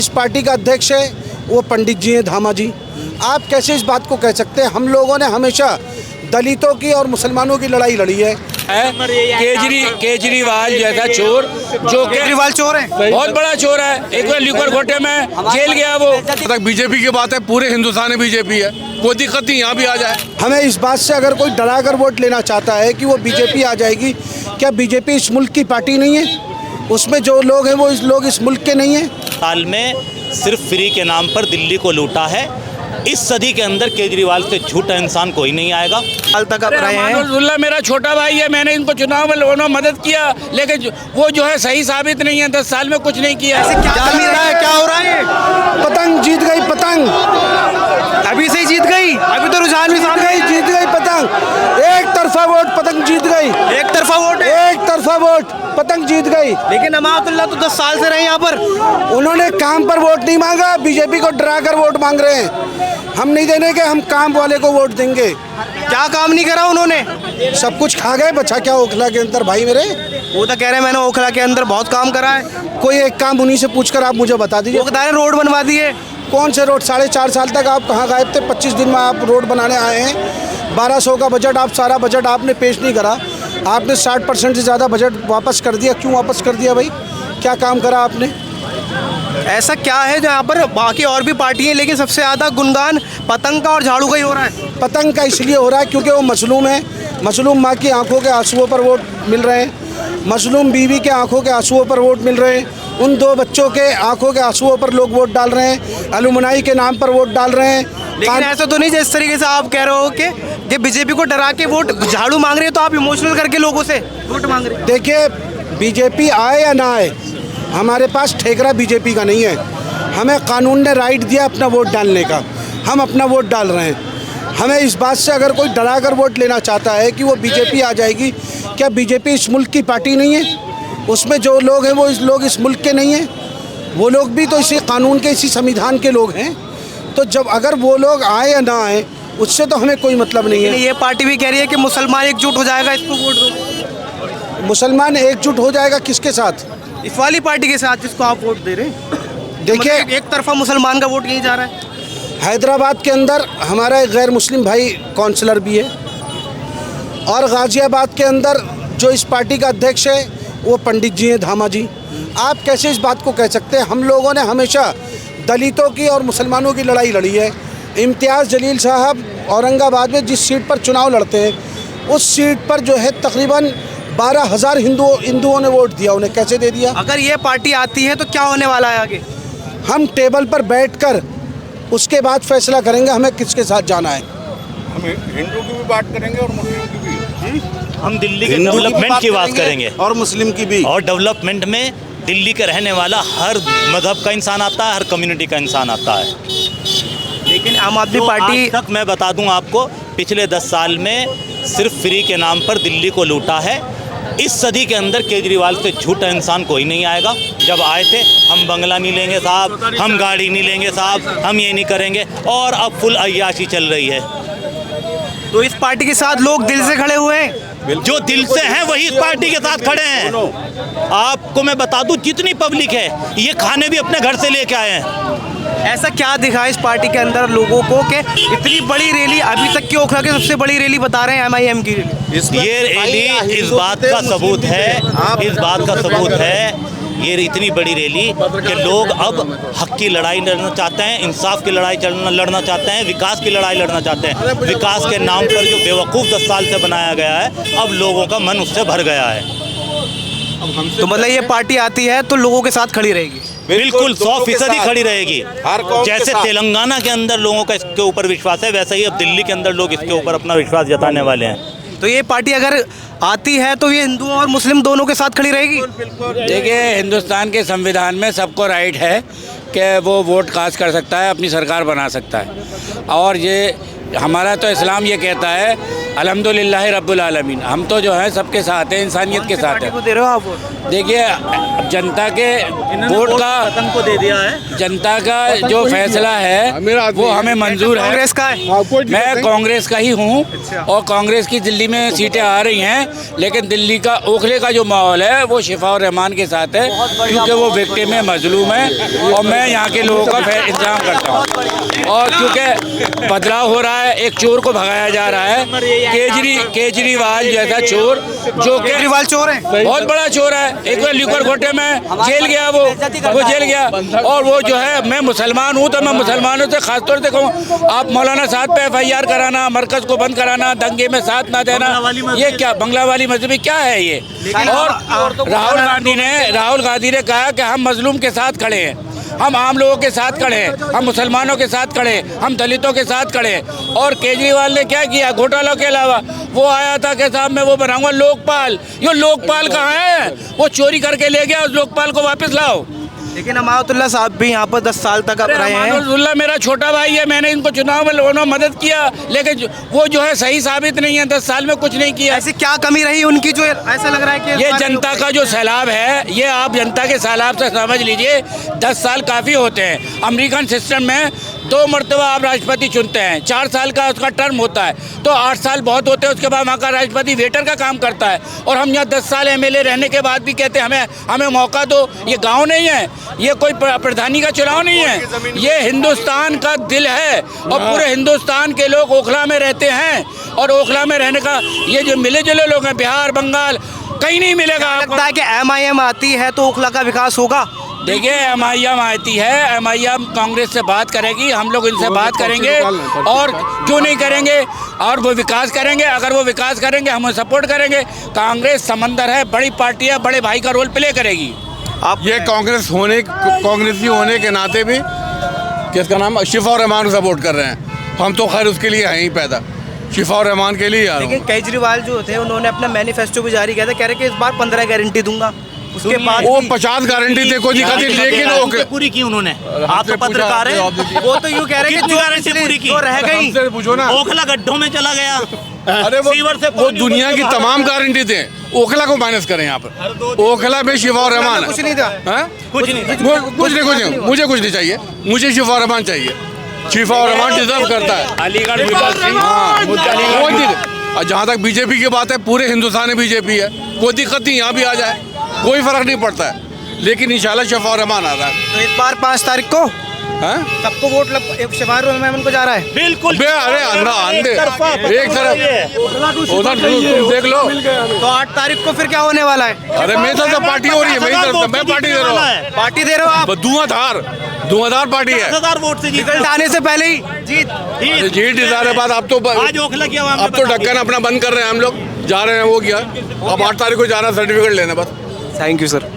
इस पार्टी का अध्यक्ष है वो पंडित जी हैं, धामा जी। आप कैसे इस बात को कह सकते हैं? हम लोगों ने हमेशा दलितों की और मुसलमानों की लड़ाई लड़ी है। केजरीवाल जैसा चोर, जो केजरीवाल चोर है, बहुत बड़ा चोर है। एक बार लिकर घोटे में जेल गया वो। तक बीजेपी की बात है, पूरे हिंदुस्तान में बीजेपी है, कोई दिक्कत नहीं, यहाँ भी आ जाए। हमें इस बात से अगर कोई डराकर वोट लेना चाहता है कि वो बीजेपी आ जाएगी, क्या बीजेपी इस मुल्क की पार्टी नहीं है? उसमें जो लोग हैं वो लोग इस मुल्क के नहीं हैं। साल में सिर्फ फ्री के नाम पर दिल्ली को लूटा है। इस सदी के अंदर केजरीवाल से झूठा इंसान कोई नहीं आएगा। हाल तक आप रहे हैं। अब्दुल्ला मेरा छोटा भाई है, मैंने इनको चुनाव में उन्होंने मदद किया, लेकिन वो जो है सही साबित नहीं है। 10 साल में कुछ नहीं किया। क्या हो रहा है? पतंग जीत गई, पतंग अभी से ही जीत गई, अभी तो रुझान भी जीत गई पतंग। एक तरफा वोट, पतंग जीत गई। एक तरफा वोट, एक तरफा वोट, पतंग जीत गई। लेकिन अमातुल्लाह तो 10 साल से रहे यहाँ पर। उन्होंने काम पर वोट नहीं मांगा, बीजेपी को डराकर वोट मांग रहे हैं। हम नहीं देने के, हम काम वाले को वोट देंगे। क्या काम नहीं करा उन्होंने? सब कुछ खा गए, बचा क्या ओखला के अंदर भाई मेरे? वो तो कह रहे हैं मैंने ओखला के अंदर बहुत काम करा है। कोई एक काम उन्हीं से पूछकर आप मुझे बता दीजिए। वो बता रहे रोड बनवा दिए। कौन से रोड? 4.5 साल तक आप कहाँ गायब थे? 25 दिन में आप रोड बनाने आए हैं। 1200 का बजट, आप सारा बजट आपने पेश नहीं करा। आपने 60% से ज़्यादा बजट वापस कर दिया। क्यों वापस कर दिया भाई? क्या काम करा आपने? ऐसा क्या है जो यहाँ पर बाकी और भी पार्टी है, लेकिन सबसे ज़्यादा गुणगान पतंग का और झाड़ू का ही हो रहा है? पतंग का इसलिए हो रहा है क्योंकि वो मजलूम है। मजलूम माँ की आंखों के आंसुओं पर वोट मिल रहे हैं। मजलूम बीवी के आंखों के आंसुओं पर वोट मिल रहे हैं। उन 2 बच्चों के आंखों के आंसुओं पर लोग वोट डाल रहे हैं। अलुमनाई के नाम पर वोट डाल रहे हैं। लेकिन ऐसा तो नहीं जिस तरीके से आप कह रहे हो कि बीजेपी को डरा के वोट झाड़ू मांग रहे हैं, तो आप इमोशनल करके लोगों से वोट मांग रहे हैं। देखिए, बीजेपी आए या ना आए, हमारे पास ठेकरा बीजेपी का नहीं है। हमें कानून ने राइट दिया अपना वोट डालने का, हम अपना वोट डाल रहे हैं। हमें इस बात से अगर कोई डराकर वोट लेना चाहता है कि वो बीजेपी आ जाएगी, क्या बीजेपी इस मुल्क की पार्टी नहीं है? उसमें जो लोग हैं वो लोग इस मुल्क के नहीं हैं। वो लोग भी तो इसी कानून के, इसी संविधान के लोग हैं। तो जब अगर वो लोग आए या ना आए, उससे तो हमें कोई मतलब नहीं है। ये पार्टी भी कह रही है कि मुसलमान एकजुट हो जाएगा, इसको वोट दो। मुसलमान एकजुट हो जाएगा किसके साथ? इस वाली पार्टी के साथ जिसको आप वोट दे रहे हैं। देखिए, मतलब एक तरफा मुसलमान का वोट यही जा रहा है। हैदराबाद के अंदर हमारा एक गैर मुस्लिम भाई काउंसलर भी है, और गाज़ियाबाद के अंदर जो इस पार्टी का अध्यक्ष है वो पंडित जी हैं, धामा जी। आप कैसे इस बात को कह सकते हैं? हम लोगों ने हमेशा दलितों की और मुसलमानों की लड़ाई लड़ी है। इम्तियाज़ जलील साहब औरंगाबाद में जिस सीट पर चुनाव लड़ते हैं, उस सीट पर जो है तकरीबन 12,000 हिंदुओं ने वोट दिया। उन्हें कैसे दे दिया? अगर ये पार्टी आती है तो क्या होने वाला है आगे? हम टेबल पर बैठकर उसके बाद फैसला करेंगे हमें किसके साथ जाना है। हम हिंदू की भी बात करेंगे और मुस्लिम की भी। हम दिल्ली के डेवलपमेंट की बात करेंगे और मुस्लिम की भी। और डेवलपमेंट में दिल्ली के रहने वाला हर मजहब का इंसान आता है, हर कम्युनिटी का इंसान आता है। लेकिन आम आदमी तो पार्टी आज तक मैं बता दूं आपको, पिछले 10 साल में सिर्फ फ्री के नाम पर दिल्ली को लूटा है। इस सदी के अंदर केजरीवाल से झूठा इंसान कोई नहीं आएगा। जब आए थे, हम बंगला नहीं लेंगे साहब, हम गाड़ी नहीं लेंगे साहब, हम ये नहीं करेंगे, और अब फुल अय्याशी चल रही है। तो इस पार्टी के साथ लोग दिल से खड़े हुए हैं। जो दिल से हैं वही इस पार्टी के साथ खड़े हैं। आपको मैं बता दूं, जितनी पब्लिक है ये खाने भी अपने घर से लेके आए हैं। ऐसा क्या दिखा इस पार्टी के अंदर लोगों को कि इतनी बड़ी रैली, अभी तक की ओखला की सबसे बड़ी रैली बता रहे हैं MIM की रैली। ये रैली इस बात का सबूत है, इस बात का सबूत है, ये इतनी बड़ी रैली कि लोग अब हक की लड़ाई लड़ना चाहते हैं, इंसाफ की लड़ाई लड़ना चाहते हैं, विकास की लड़ाई लड़ना चाहते हैं। विकास के नाम पर जो बेवकूफ़ 10 साल से बनाया गया है, अब लोगों का मन उससे भर गया है। तो मतलब ये पार्टी आती है तो लोगों के साथ खड़ी रहेगी। बिल्कुल 100% खड़ी रहेगी। जैसे तेलंगाना के अंदर लोगों का इसके ऊपर विश्वास है, वैसे ही अब दिल्ली के अंदर लोग इसके ऊपर अपना विश्वास जताने वाले हैं। तो ये पार्टी अगर आती है तो ये हिंदुओं और मुस्लिम दोनों के साथ खड़ी रहेगी। देखिए, हिंदुस्तान के संविधान में सबको राइट है कि वो वोट कास्ट कर सकता है, अपनी सरकार बना सकता है। और ये हमारा तो इस्लाम ये कहता है अल्हम्दुलिल्लाह रब्बुल आलमीन। हम तो जो है सबके साथ हैं, इंसानियत के साथ पार्टी हैं। को दे रहे हो आप वोट? देखिए, जनता के वोट का, पतन को दे दिया है। जनता का जो फैसला है वो हमें मंजूर है। कांग्रेस का है? मैं कांग्रेस का ही हूँ और कांग्रेस की दिल्ली में सीटें आ रही हैं, लेकिन दिल्ली का ओखले का जो माहौल है वो शिफा और रहमान के साथ है, क्योंकि वो विक्टिम है, मजलूम है, और मैं यहाँ के लोगों का इंतजाम करता हूँ। और क्योंकि बदलाव हो रहा है, एक चोर को भगाया जा रहा है, केजरीवाल जैसा चोर, जो केजरीवाल चोर है? बहुत बड़ा चोर है। एक बार लिकर घोटे में जेल गया, वो जेल गया। और वो जो है, मैं मुसलमान हूँ तो मैं मुसलमानों से खासतौर से कहूँ, आप मौलाना साहब पे FIR कराना, मरकज को बंद कराना, दंगे में साथ ना देना, ये क्या बंगला वाली मजहबी क्या है ये? और राहुल गांधी ने कहा कि हम मजलूम के साथ खड़े हैं, हम आम लोगों के साथ खड़े हैं, हम मुसलमानों के साथ खड़े हैं, हम दलितों के साथ खड़े हैं। और केजरीवाल ने क्या किया? घोटालों के अलावा वो आया था कि साहब मैं वो बनाऊंगा लोकपाल। ये लोकपाल कहाँ है? वो चोरी करके ले गया, उस लोकपाल को वापस लाओ। लेकिन अमानतुल्लाह साहब भी यहाँ पर 10 साल तक रहे हैं। अमानतुल्लाह मेरा छोटा भाई है, मैंने इनको चुनाव में उन्होंने मदद किया, लेकिन वो जो है सही साबित नहीं है। 10 साल में कुछ नहीं किया। ऐसी क्या कमी रही उनकी जो ऐसा लग रहा है कि ये जनता का जो सैलाब है, ये आप जनता के सैलाब से समझ लीजिए। 10 साल काफ़ी होते हैं। अमेरिकन सिस्टम में 2 मरतबा आप राष्ट्रपति चुनते हैं, 4 साल का उसका टर्म होता है, तो 8 साल बहुत होते हैं। उसके बाद वहाँ का राष्ट्रपति वेटर का काम करता है, और हम यहाँ 10 साल MLA रहने के बाद भी कहते हैं हमें मौका दो। ये गाँव नहीं है, ये कोई प्रधानी का चुनाव नहीं है, ये हिंदुस्तान का दिल है, और पूरे हिंदुस्तान के लोग ओखला में रहते हैं। और ओखला में रहने का ये जो मिले जुले लोग हैं, बिहार, बंगाल, कहीं नहीं मिलेगा। लगता है कि MIM आती है तो ओखला का विकास होगा? देखिए, MIM आती है, MIM कांग्रेस से बात करेगी, हम लोग इनसे बात करेंगे, और क्यों नहीं करेंगे, और वो विकास करेंगे। अगर वो विकास करेंगे हम सपोर्ट करेंगे। कांग्रेस समंदर है, बड़ी पार्टी है, बड़े भाई का रोल प्ले करेगी। आप ये कांग्रेसी होने के नाते भी किसका नाम शिफा और रहमान को सपोर्ट कर रहे हैं। हम तो खैर उसके लिए हैं ही पैदा, शिफा और रहमान के लिए। लेकिन केजरीवाल जो थे उन्होंने अपना मैनिफेस्टो भी जारी किया था, कह रहे कि इस बार 15 गारंटी दूंगा। उसके बाद वो 50 गारंटी थे, कोई दिक्कत नहीं, लेकिन पूरी की उन्होंने। आप तो पत्रकार हैं, वो तो यूँ कह रहे हैं कि गारंटी पूरी की, जो रह गई पूछो ना। ओखला गड्ढों में चला गया। अरे वो दुनिया की तमाम गारंटी थे, ओखला को माइनस करें यहाँ पर। ओखला में शिफा और रहमान कुछ नहीं था। कुछ नहीं, मुझे कुछ नहीं चाहिए, मुझे शिफा और रहमान चाहिए। शिफा और रहमान डिजर्व करता है। अलीगढ़ विकास जहाँ तक बीजेपी की बात है, पूरे हिंदुस्तान में बीजेपी है, कोई दिक्कत नहीं, यहाँ भी आ जाए, कोई फर्क नहीं पड़ता है। लेकिन इंशाल्लाह शिफा और रहमान आ रहा है। तो इस बार 5 तारीख को सबको वोट शिफा और रहमान को जा रहा है। बिल्कुल। अरे अंधे एक तरफ उधर देख लो। तो 8 तारीख को फिर क्या होने वाला है? अरे मेरी तरफ से पार्टी हो रही है, मेरी तरफ से मैं पार्टी दे रहा हूँ। पार्टी दे रहे हो आप? धुआंधार पार्टी है। 10,000 वोट से रिजल्ट आने से पहले ही जीत डिजायर बात। अब तो ढक्कन अपना बंद कर रहे हैं, हम लोग जा रहे हैं, वो किया। अब 8 तारीख को जाना सर्टिफिकेट लेने बस। Thank you sir.